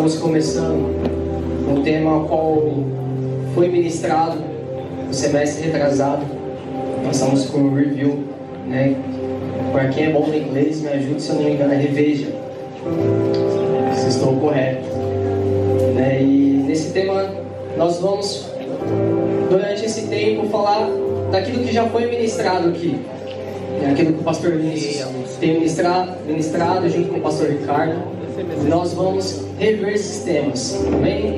Estamos começando um tema ao qual foi ministrado no semestre retrasado. Nós estamos com um review, né? Para quem é bom no inglês, me ajude, se eu não me engano, é reveja se estou correto, né? E nesse tema nós vamos, durante esse tempo, falar daquilo que já foi ministrado aqui, né? Aquilo que o pastor Vinícius tem ministrado junto com o pastor Ricardo. Nós vamos rever esses temas, amém?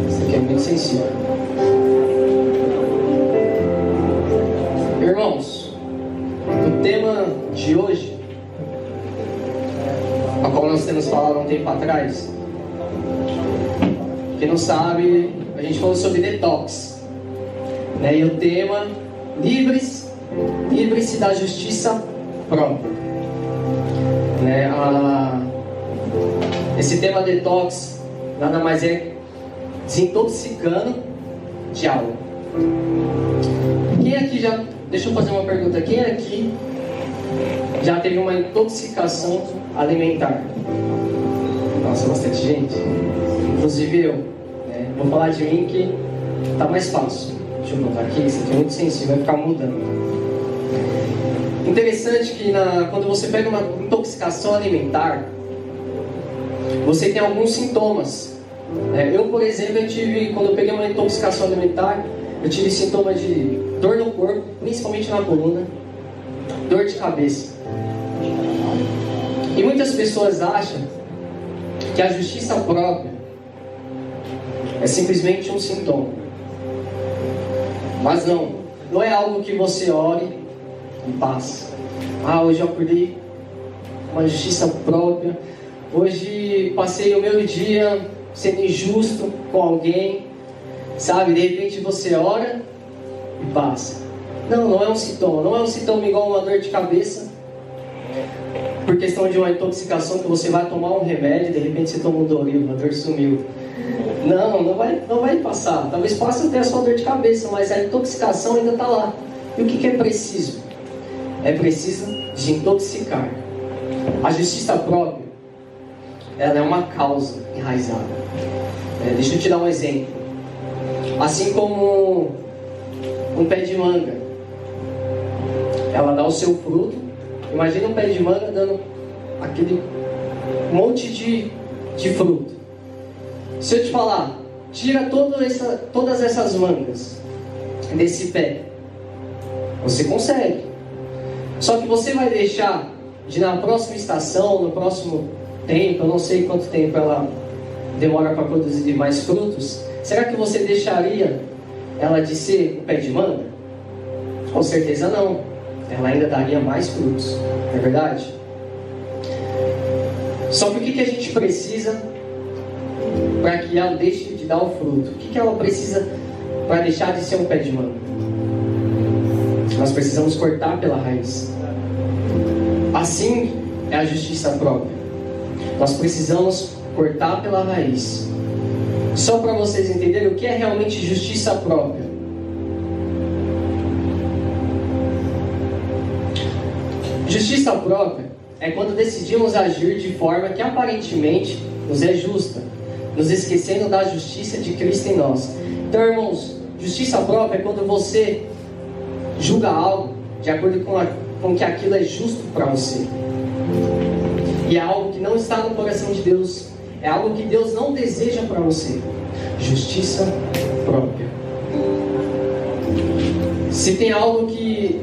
Isso aqui é muito sensível. Irmãos, o tema de hoje, a qual nós temos falado há um tempo atrás, quem não sabe, a gente falou sobre detox, né? E o tema, livre-se da justiça própria, né? Esse tema detox nada mais é desintoxicando de algo. Quem aqui já, deixa eu fazer uma pergunta, quem aqui já teve uma intoxicação alimentar? Nossa, bastante gente. Inclusive eu, né? Vou falar de mim que tá mais fácil. Deixa eu botar aqui, isso aqui é muito sensível, vai ficar mudando. Interessante que quando você pega uma intoxicação alimentar, você tem alguns sintomas, né? Eu, por exemplo, quando eu peguei uma intoxicação alimentar, eu tive sintomas de dor no corpo, principalmente na coluna, dor de cabeça. E muitas pessoas acham que a justiça própria é simplesmente um sintoma. Mas não é algo que você ore e passa. Hoje eu acordei com uma justiça própria. Hoje passei o meu dia sendo injusto com alguém. Sabe, de repente você ora e passa. Não é um sintoma. Não é um sintoma igual uma dor de cabeça, por questão de uma intoxicação que você vai tomar um remédio, de repente você toma um Doril, a dor sumiu. Não vai passar. Talvez passe até a sua dor de cabeça, mas a intoxicação ainda está lá. E o que é preciso? É preciso desintoxicar. A justiça própria, ela é uma causa enraizada. Deixa eu te dar um exemplo. Assim como um pé de manga, ela dá o seu fruto. Imagina um pé de manga dando aquele monte de fruto. Se eu te falar, tira todas essas mangas desse pé, você consegue. Só que você vai deixar de na próxima estação, no próximo tempo, eu não sei quanto tempo ela demora para produzir mais frutos. Será que você deixaria ela de ser um pé de manga? Com certeza não. Ela ainda daria mais frutos, não é verdade? Só que o que a gente precisa para que ela deixe de dar o fruto? O que ela precisa para deixar de ser um pé de manga? Nós precisamos cortar pela raiz. Assim é a justiça própria. Nós precisamos cortar pela raiz. Só para vocês entenderem o que é realmente justiça própria. Justiça própria é quando decidimos agir de forma que aparentemente nos é justa, nos esquecendo da justiça de Cristo em nós. Então, irmãos, justiça própria é quando você julga algo de acordo com que aquilo é justo para você. E é algo que não está no coração de Deus. É algo que Deus não deseja para você. Justiça própria. Se tem algo que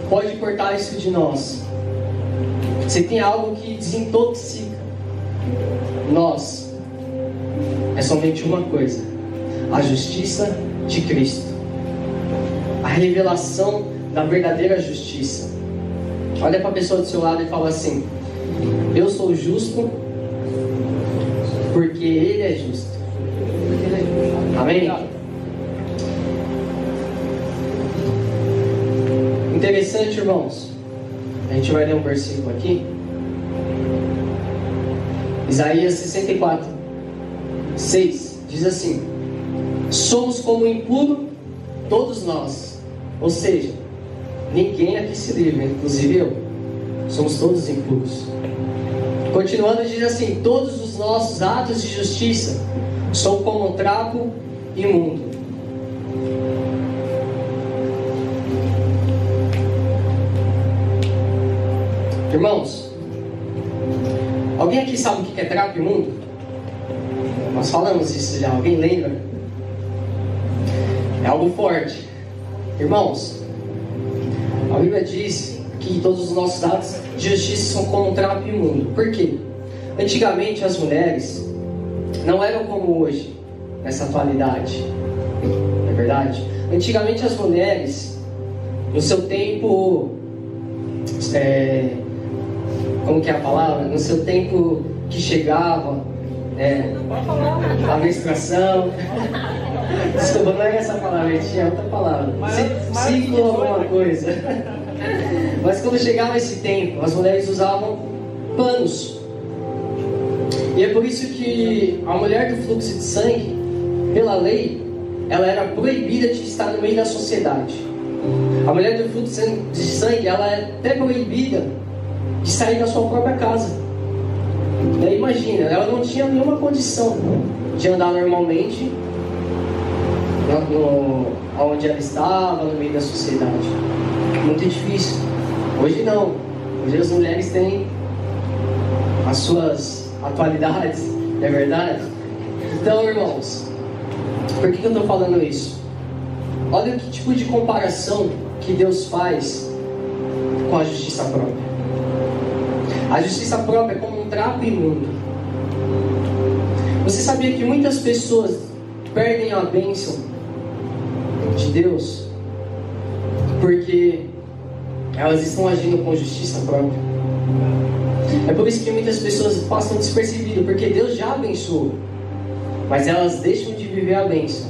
pode cortar isso de nós, se tem algo que desintoxica nós, é somente uma coisa: a justiça de Cristo, a revelação da verdadeira justiça. Olha para a pessoa do seu lado e fala assim: eu sou justo porque Ele é justo. Amém? Interessante, irmãos. A gente vai ler um versículo aqui. Isaías 64, 6 diz assim: Somos como impuro, todos nós. Ou seja, ninguém aqui se livra, inclusive eu. Somos todos impuros. Continuando, diz assim: todos os nossos atos de justiça são como um trapo imundo. Irmãos, alguém aqui sabe o que é trapo imundo? Nós falamos isso já, alguém lembra? É algo forte. Irmãos, a Bíblia diz que todos os nossos atos de justiça são como um trapo imundo. Por quê? Antigamente as mulheres não eram como hoje, nessa atualidade. Não é verdade? Antigamente as mulheres, no seu tempo, como que é a palavra? No seu tempo que chegava, a menstruação. Desculpa, não é essa palavra, tinha outra palavra. Ciclo alguma coisa. Mas quando chegava esse tempo, as mulheres usavam panos. E é por isso que a mulher do fluxo de sangue, pela lei, ela era proibida de estar no meio da sociedade. A mulher do fluxo de sangue, ela é até proibida de sair da sua própria casa. E aí, imagina, ela não tinha nenhuma condição de andar normalmente onde ela estava, no meio da sociedade. Muito difícil. Hoje não. Hoje as mulheres têm as suas atualidades, não é verdade? Então, irmãos, por que eu estou falando isso? Olha que tipo de comparação que Deus faz com a justiça própria. A justiça própria é como um trapo imundo. Você sabia que muitas pessoas perdem a bênção de Deus porque elas estão agindo com justiça própria? É por isso que muitas pessoas passam despercebidas, porque Deus já abençoou, mas elas deixam de viver a bênção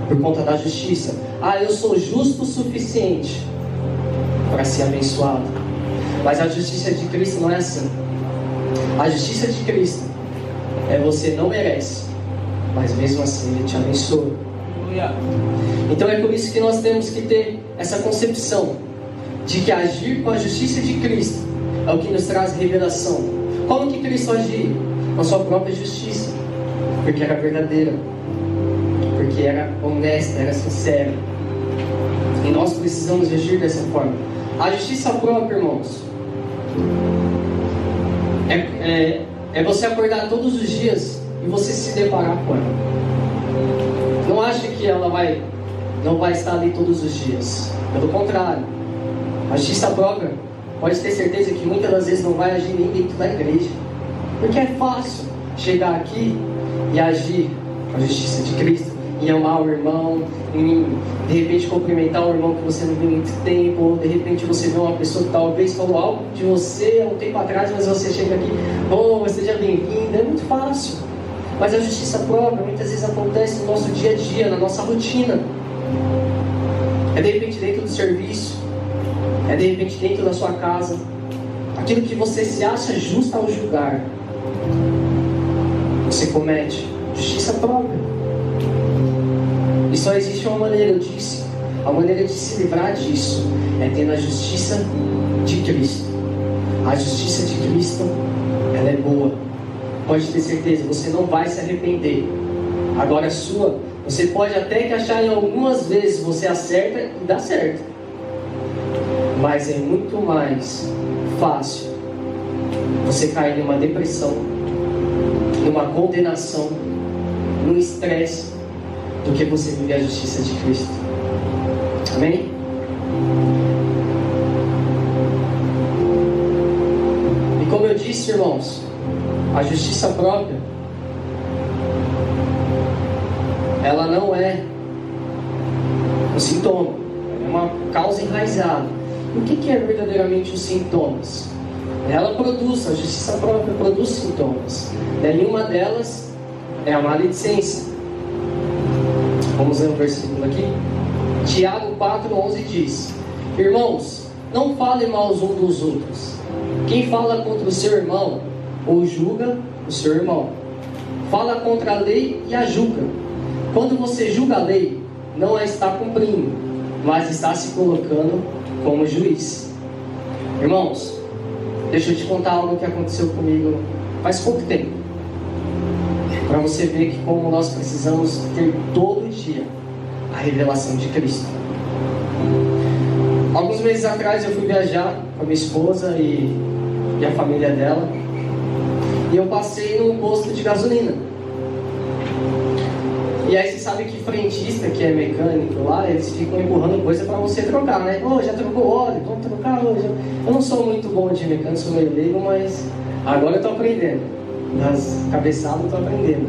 por conta da justiça. Eu sou justo o suficiente para ser abençoado. Mas a justiça de Cristo não é assim. A justiça de Cristo é: você não merece, mas mesmo assim Ele te abençoa. Então é por isso que nós temos que ter essa concepção de que agir com a justiça de Cristo é o que nos traz revelação. Como que Cristo agiu? Com a sua própria justiça, porque era verdadeira, porque era honesta, era sincera. E nós precisamos agir dessa forma. A justiça própria, irmãos, é você acordar todos os dias e você se deparar com ela. Não ache que ela não vai estar ali todos os dias. Pelo contrário, a justiça própria, pode ter certeza que muitas das vezes não vai agir nem dentro da igreja, porque é fácil chegar aqui e agir com a justiça de Cristo, em amar o irmão, em de repente cumprimentar o irmão que você não viu há muito tempo, ou de repente você vê uma pessoa que talvez falou algo de você há um tempo atrás, mas você chega aqui: bom, seja bem-vindo. É muito fácil. Mas a justiça própria muitas vezes acontece no nosso dia a dia, na nossa rotina. É de repente dentro do serviço, é de repente dentro da sua casa. Aquilo que você se acha justo ao julgar, você comete justiça própria. E só existe uma maneira, eu disse, a maneira de se livrar disso é tendo a justiça de Cristo. A justiça de Cristo, ela é boa. Pode ter certeza, você não vai se arrepender. Agora a sua, você pode até que achar em algumas vezes você acerta e dá certo, mas é muito mais fácil você cair numa depressão, numa condenação, num estresse, do que você viver a justiça de Cristo. Amém? E como eu disse, irmãos, a justiça própria, ela não é um sintoma, é uma causa enraizada. O que é verdadeiramente os sintomas? Ela produz, a justiça própria produz sintomas. E uma delas é a maledicência. Vamos ler um versículo aqui. Tiago 4,11 diz: irmãos, não falem mal uns dos outros. Quem fala contra o seu irmão ou julga o seu irmão, fala contra a lei e a julga. Quando você julga a lei, não a está cumprindo, mas está se colocando como juiz. Irmãos, deixa eu te contar algo que aconteceu comigo faz pouco tempo, para você ver que como nós precisamos ter todo dia a revelação de Cristo. Alguns meses atrás eu fui viajar com a minha esposa e a família dela, e eu passei num posto de gasolina. E aí você sabe que frentista, que é mecânico lá, eles ficam empurrando coisa para você trocar, né? Oh, já trocou óleo, vamos trocar hoje. Eu não sou muito bom de mecânico, sou meio leigo, mas agora eu estou aprendendo. Nas cabeçadas eu estou aprendendo.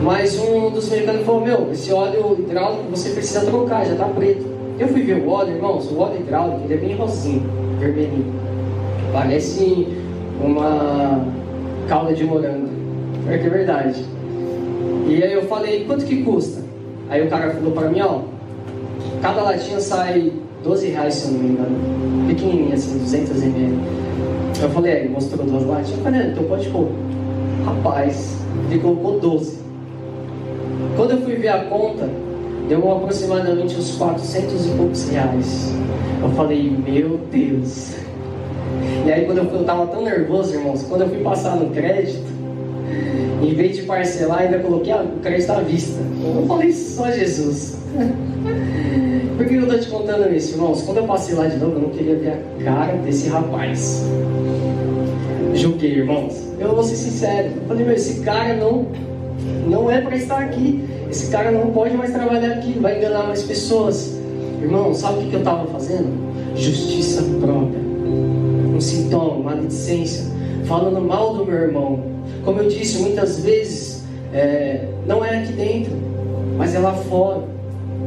Mas um dos mecânicos falou, meu, esse óleo hidráulico você precisa trocar, já está preto. Eu fui ver o óleo, irmãos, o óleo hidráulico ele é bem rosinho, vermelhinho. Parece uma calda de morango. É que é verdade. E aí eu falei, quanto que custa? Aí o cara falou para mim, ó, cada latinha sai R$12, se eu não me engano. Pequenininha assim, 200 ml. Eu falei, ele mostrou 2 latinhas. Eu falei, então pode pôr. Rapaz, ele colocou 12. Quando eu fui ver a conta, deu aproximadamente uns 400 e poucos reais. Eu falei, meu Deus. E aí quando eu tava tão nervoso, irmãos, quando eu fui passar no crédito, em vez de parcelar, ainda coloquei o crédito à vista. Eu falei, só Jesus. Por que eu estou te contando isso, irmãos? Quando eu passei lá de novo, eu não queria ver a cara desse rapaz. Julguei, irmãos. Eu vou ser sincero. Eu falei, meu, esse cara não é para estar aqui. Esse cara não pode mais trabalhar aqui. Vai enganar mais pessoas. Irmão, sabe o que eu estava fazendo? Justiça própria. Um sintoma, maledicência. Falando mal do meu irmão. Como eu disse, muitas vezes, não é aqui dentro, mas é lá fora.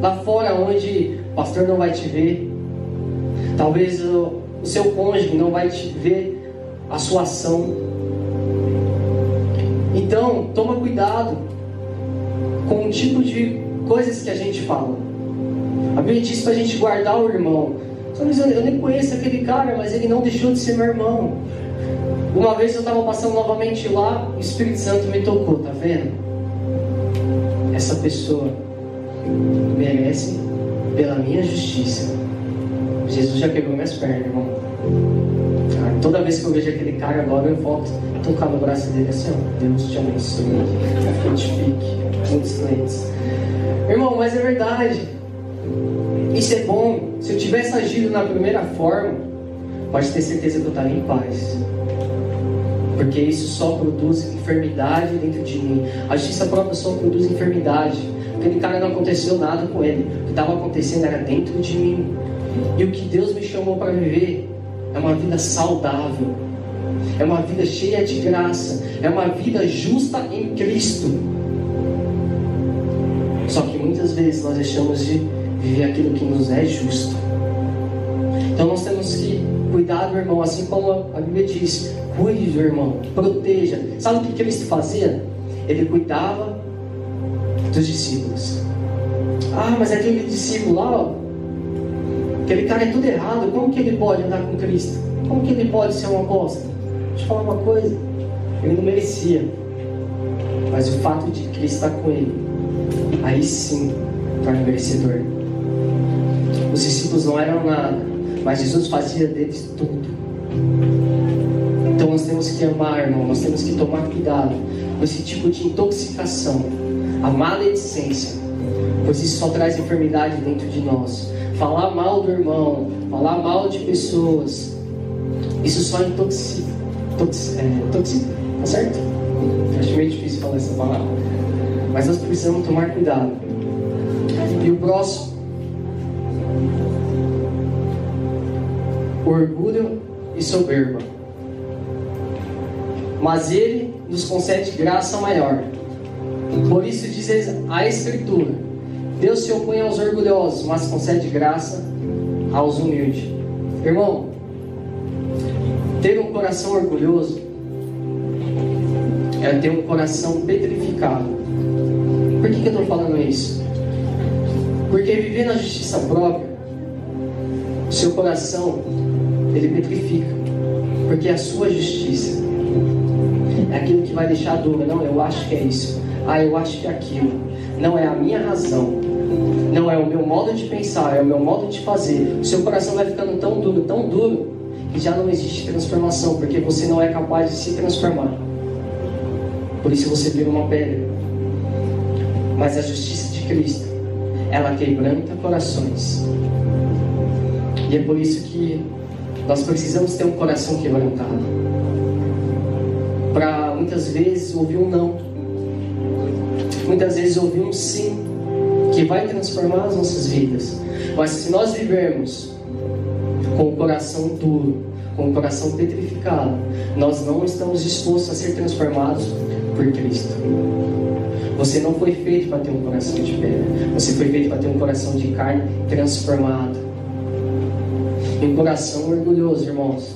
Lá fora onde o pastor não vai te ver. Talvez o seu cônjuge não vai te ver a sua ação. Então, toma cuidado com o tipo de coisas que a gente fala. A Bíblia diz para a gente guardar o irmão. Eu nem conheço aquele cara, mas ele não deixou de ser meu irmão. Uma vez eu estava passando novamente lá, o Espírito Santo me tocou, tá vendo? Essa pessoa merece pela minha justiça. Jesus já quebrou minhas pernas, irmão. Toda vez que eu vejo aquele cara agora, eu volto a tocar no braço dele assim, ó, Deus te abençoe, frutifique, muitos leitos. Irmão, mas é verdade. Isso é bom. Se eu tivesse agido na primeira forma, pode ter certeza que eu estaria em paz. Porque isso só produz enfermidade dentro de mim. A justiça própria só produz enfermidade. Aquele cara não aconteceu nada com ele. O que estava acontecendo era dentro de mim. E o que Deus me chamou para viver é uma vida saudável. É uma vida cheia de graça. É uma vida justa em Cristo. Só que muitas vezes nós deixamos de viver aquilo que nos é justo. Então nós temos que cuidar do irmão, assim como a Bíblia diz. Cuide do irmão, proteja. Sabe o que Cristo fazia? Ele cuidava dos discípulos. Ah, mas aquele discípulo lá, ó, aquele cara é tudo errado. Como que ele pode andar com Cristo? Como que ele pode ser um apóstolo? Deixa eu falar uma coisa. Ele não merecia. Mas o fato de Cristo estar com ele, aí sim torna merecedor. Os discípulos não eram nada, mas Jesus fazia deles tudo. Então nós temos que amar, irmão. Nós temos que tomar cuidado com esse tipo de intoxicação, a maledicência, pois isso só traz enfermidade dentro de nós. Falar mal do irmão, falar mal de pessoas, isso só intoxica. Tá certo? Acho meio difícil falar essa palavra, mas nós precisamos tomar cuidado. E o próximo, orgulho e soberba. Mas ele nos concede graça maior. Por isso diz a Escritura: Deus se opõe aos orgulhosos, mas concede graça aos humildes. Irmão, ter um coração orgulhoso é ter um coração petrificado. Por que eu estou falando isso? Porque viver na justiça própria, seu coração, ele petrifica. Porque a sua justiça é aquilo que vai deixar a dúvida. Não, eu acho que é isso. eu acho que aquilo não é a minha razão, não é o meu modo de pensar, é o meu modo de fazer. O seu coração vai ficando tão duro, que já não existe transformação, porque você não é capaz de se transformar. Por isso você vira uma pedra. Mas a justiça de Cristo, ela quebranta corações. E é por isso que nós precisamos ter um coração quebrantado, para muitas vezes ouvir um não, muitas vezes ouvir um sim, que vai transformar as nossas vidas. Mas se nós vivermos com o coração duro, com o coração petrificado, nós não estamos dispostos a ser transformados por Cristo. Você não foi feito para ter um coração de pedra, você foi feito para ter um coração de carne transformado. E um coração orgulhoso, irmãos,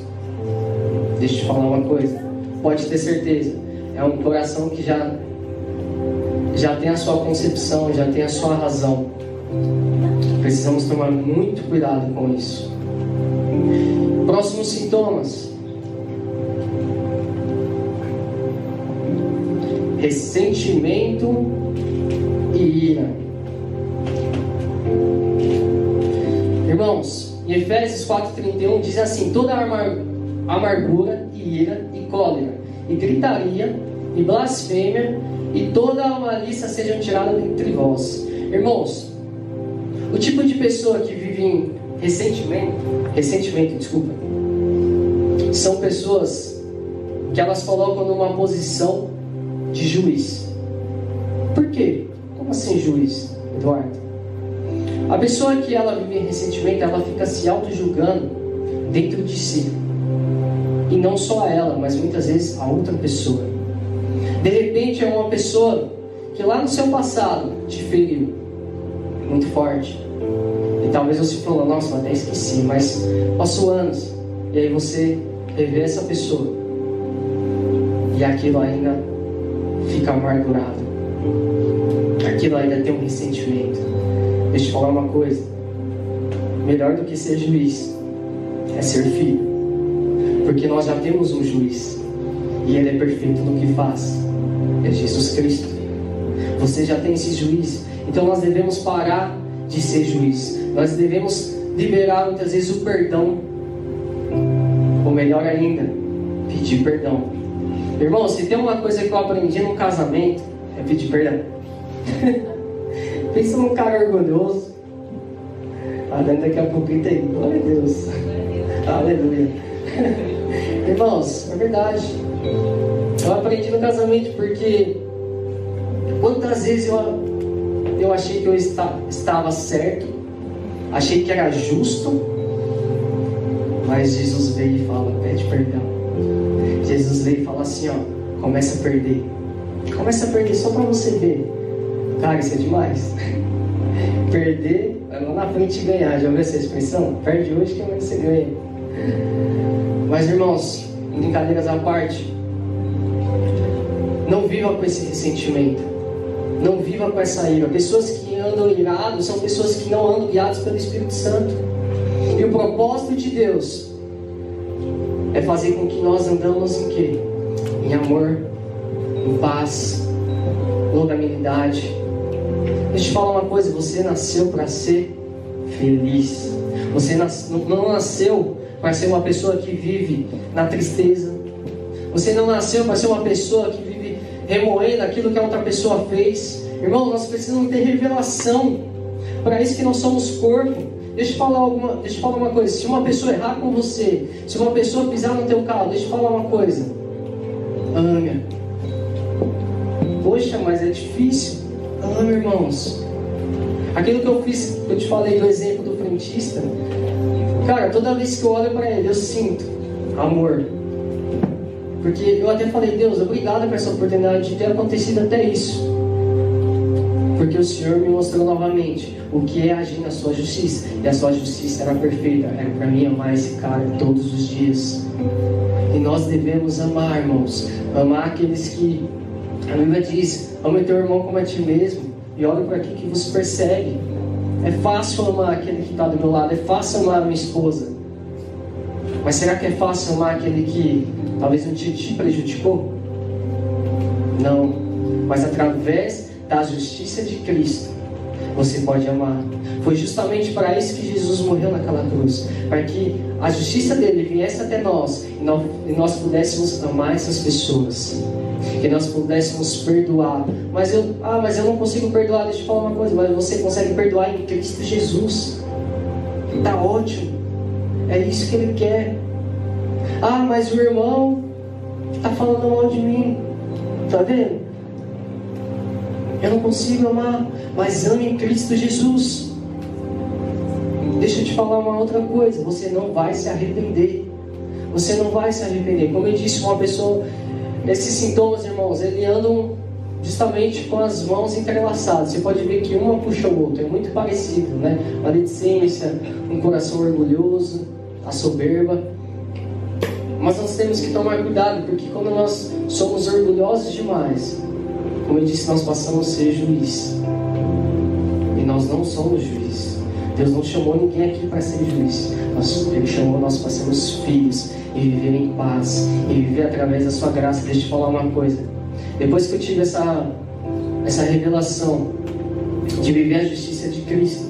deixa eu te falar uma coisa, pode ter certeza, é um coração que já tem a sua concepção, já tem a sua razão. Precisamos tomar muito cuidado com isso. Próximos sintomas: ressentimento e ira. Irmãos, em Efésios 4:31 diz assim: toda amargura e ira e cólera e gritaria e blasfêmia e toda a malícia sejam tiradas dentre vós. Irmãos, o tipo de pessoa que vive em ressentimento, são pessoas que elas colocam numa posição de juiz. Por quê? Como assim juiz, Eduardo? A pessoa que ela vive em ressentimento, ela fica se auto-julgando dentro de si. E não só a ela, mas muitas vezes a outra pessoa. De repente é uma pessoa que lá no seu passado te feriu muito forte. E talvez você falou: nossa, eu até esqueci, mas passou anos. E aí você revê essa pessoa e aquilo ainda fica amargurado, aquilo ainda tem um ressentimento. Deixa eu te falar uma coisa: melhor do que ser juiz é ser filho, porque nós já temos um juiz e ele é perfeito no que faz, é Jesus Cristo. Você já tem esse juiz, então nós devemos parar de ser juiz. Nós devemos liberar muitas vezes o perdão, ou melhor ainda, pedir perdão. Irmão, se tem uma coisa que eu aprendi no casamento, é pedir perdão. Pensa num cara orgulhoso. Daqui a pouquinho tem. Glória a Deus. Aleluia. Irmãos, é verdade. Eu aprendi no casamento porque quantas vezes eu achei que eu estava certo, achei que era justo, mas Jesus veio e fala: pede perdão. Jesus veio e fala assim: começa a perder. Começa a perder só para você ver. Cara, isso é demais. Perder, vai lá na frente e ganhar. Já ouviu essa expressão? Perde hoje que amanhã você ganha. Mas irmãos, brincadeiras à parte, não viva com esse ressentimento, não viva com essa ira. Pessoas que andam irados são pessoas que não andam guiadas pelo Espírito Santo. E o propósito de Deus é fazer com que nós andamos em quê? Em amor, em paz, longanimidade. Deixa eu te falar uma coisa: você nasceu para ser feliz. Você não nasceu para ser uma pessoa que vive na tristeza. Você não nasceu para ser uma pessoa que vive remoendo aquilo que a outra pessoa fez. Irmão, nós precisamos ter revelação. Para isso que nós somos corpo. Deixa eu falar uma coisa: se uma pessoa errar com você, se uma pessoa pisar no teu carro, deixa eu falar uma coisa: ame. Poxa, mas é difícil. Ame, irmãos. Aquilo que eu fiz, que eu te falei do exemplo do frentista, cara, toda vez que eu olho para ele, eu sinto amor. Porque eu até falei: Deus, obrigado por essa oportunidade de ter acontecido até isso. Porque o Senhor me mostrou novamente o que é agir na sua justiça. E a sua justiça era perfeita. Era para mim amar esse cara todos os dias. E nós devemos amar, irmãos. Amar aqueles que... A Bíblia diz: ama o teu irmão como a ti mesmo. E olha para aquilo que você persegue. É fácil amar aquele que está do meu lado. É fácil amar a minha esposa. Mas será que é fácil amar aquele que talvez um dia te prejudicou? Não. mas através da justiça de Cristo você pode amar. Foi justamente para isso que Jesus morreu naquela cruz, para que a justiça dele viesse até nós e nós pudéssemos amar essas pessoas, que nós pudéssemos perdoar. Mas eu não consigo perdoar. Deixa eu falar uma coisa, mas você consegue perdoar em Cristo Jesus. Está ótimo, é isso que Ele quer. Mas o irmão está falando mal de mim, está vendo? Eu não consigo amar, mas ame em Cristo Jesus. Deixa eu te falar uma outra coisa, você não vai se arrepender. Você não vai se arrepender. Como eu disse, uma pessoa, esses sintomas, irmãos, eles andam justamente com as mãos entrelaçadas. Você pode ver que uma puxa o outro, é muito parecido, né? Maledicência, um coração orgulhoso, a soberba. Mas nós temos que tomar cuidado, porque quando nós somos orgulhosos demais, como eu disse, nós passamos a ser juiz. E nós não somos juiz. Deus não chamou ninguém aqui para ser juiz. Ele chamou nós para sermos filhos e viver em paz, e viver através da sua graça. Deixa eu te falar uma coisa. Depois que eu tive essa revelação de viver a justiça de Cristo,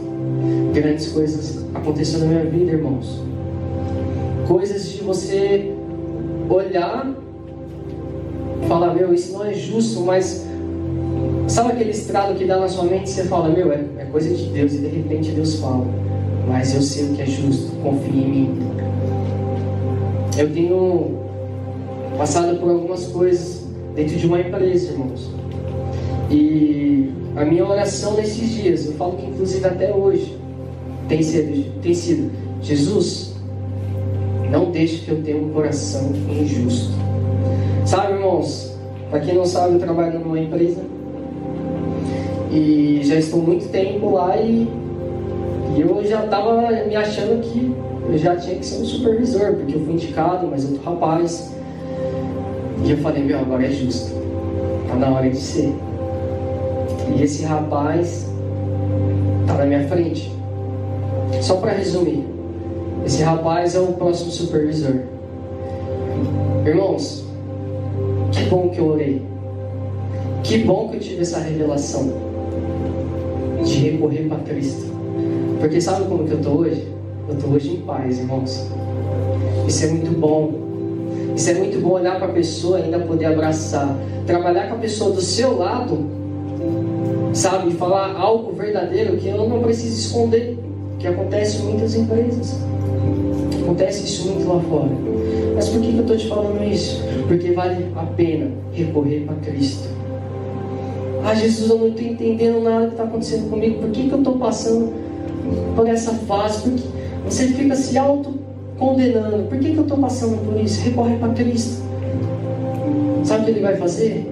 grandes coisas aconteceram na minha vida, irmãos. Coisas de você olhar e falar, isso não é justo, mas sabe aquele estralo que dá na sua mente e você fala, é coisa de Deus, e de repente Deus fala, mas eu sei o que é justo, confie em mim. Eu tenho passado por algumas coisas dentro de uma empresa, irmãos, e a minha oração nesses dias, eu falo que inclusive até hoje, tem sido Jesus, não deixe que eu tenha um coração injusto. Sabe, irmãos, para quem não sabe, eu trabalho numa empresa e já estou muito tempo lá, e eu já estava me achando que eu já tinha que ser um supervisor, porque eu fui indicado, mas outro rapaz, e eu falei, agora é justo, está na hora de ser. E esse rapaz está na minha frente. Só para resumir, esse rapaz é o próximo supervisor. Irmãos, que bom que eu orei, que bom que eu tive essa revelação de recorrer para Cristo. Porque sabe como que eu estou hoje? Eu estou hoje em paz, irmãos. Isso é muito bom. Isso é muito bom, olhar para a pessoa e ainda poder abraçar, trabalhar com a pessoa do seu lado, sabe, falar algo verdadeiro que eu não preciso esconder, que acontece em muitas empresas. Acontece isso muito lá fora. Mas por que eu estou te falando isso? Porque vale a pena recorrer para Cristo. Jesus, eu não estou entendendo nada que está acontecendo comigo. Por que eu estou passando por essa fase? Porque você fica se auto-condenando. Por que eu estou passando por isso? Recorre para Cristo. Sabe o que Ele vai fazer?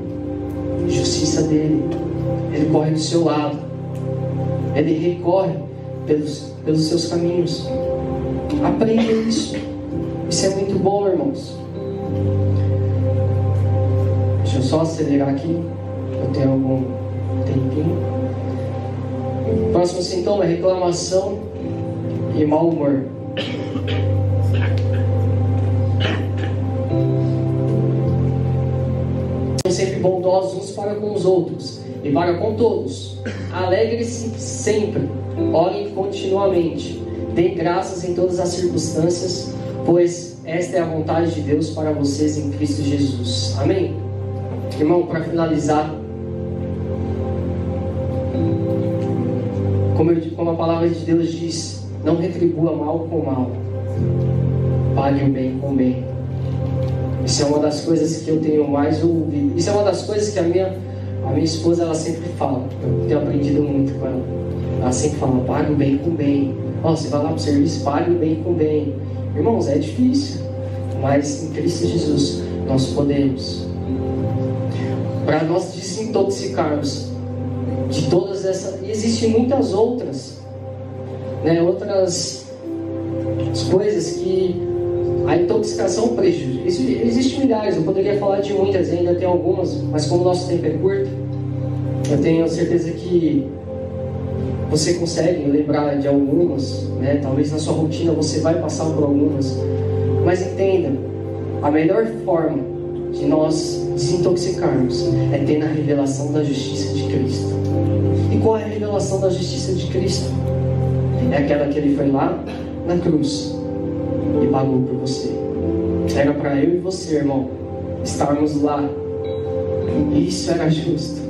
Justiça dele. Ele corre do seu lado. Ele recorre pelos seus caminhos. Aprenda isso. Isso é muito bom, irmãos. Deixa eu só acelerar aqui. Eu tenho algum tempinho. Próximo sintoma é reclamação e mau humor. São sempre bondosos uns para com os outros e para com todos. Alegre-se sempre. Orem continuamente. Dê graças em todas as circunstâncias, pois esta é a vontade de Deus para vocês em Cristo Jesus. Amém? Irmão, para finalizar, como a palavra de Deus diz, não retribua mal com mal, pague o bem com o bem. Isso é uma das coisas que eu tenho mais ouvido. Isso é uma das coisas que a minha esposa, ela sempre fala. Eu tenho aprendido muito com ela. Ela sempre fala, pague o bem com o bem. Você vai lá para o serviço, pague o bem com o bem. Irmãos, é difícil, mas em Cristo Jesus nós podemos. Para nós desintoxicarmos de todas essas, e existem muitas outras, né, outras coisas que a intoxicação prejudica. Existem milhares, eu poderia falar de muitas, ainda tem algumas, mas como o nosso tempo é curto, eu tenho certeza que você consegue lembrar de algumas, né? Talvez na sua rotina você vai passar por algumas, mas entenda, a melhor forma de nós desintoxicarmos é ter na revelação da justiça de Cristo. E qual é a revelação da justiça de Cristo? É aquela que Ele foi lá na cruz e pagou por você. Era para eu e você, irmão, estarmos lá. E isso era justo,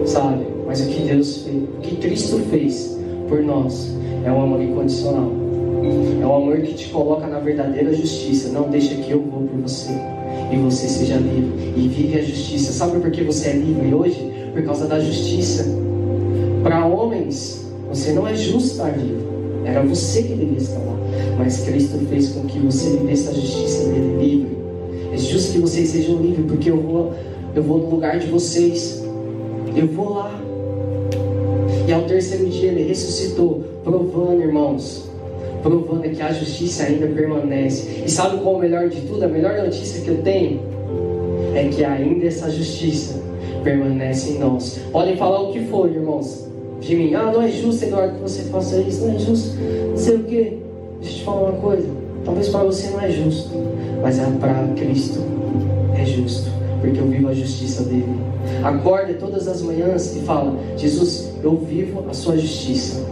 sabe? Mas o que Deus fez, o que Cristo fez por nós é um amor incondicional. É um amor que te coloca na verdadeira justiça. Não deixa que eu vou por você e você seja livre e vive a justiça. Sabe por que você é livre hoje? Por causa da justiça. Para homens, você não é justo estar vivo. Era você que devia estar lá. Mas Cristo fez com que você vivesse a justiça dele livre. É justo que vocês sejam livres, porque eu vou no lugar de vocês. Eu vou lá. E ao terceiro dia Ele ressuscitou, provando, irmãos, provando que a justiça ainda permanece. E sabe qual é o melhor de tudo? A melhor notícia que eu tenho é que ainda essa justiça permanece em nós. Podem falar o que for, irmãos, de mim. Não é justo, Eduardo, que você faça isso. Não é justo, não sei o quê. Deixa eu te falar uma coisa. Talvez para você não é justo, mas para Cristo é justo, porque eu vivo a justiça dele. Acorda todas as manhãs e fala: Jesus, eu vivo a sua justiça.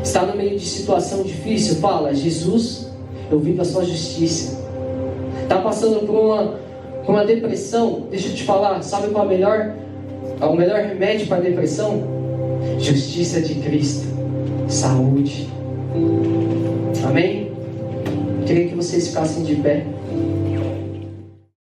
Está no meio de situação difícil? Fala: Jesus, eu vivo a sua justiça. Está passando por uma depressão? Deixa eu te falar, sabe qual é o melhor remédio para a depressão? Justiça de Cristo, saúde. Amém? Queria que vocês ficassem de pé.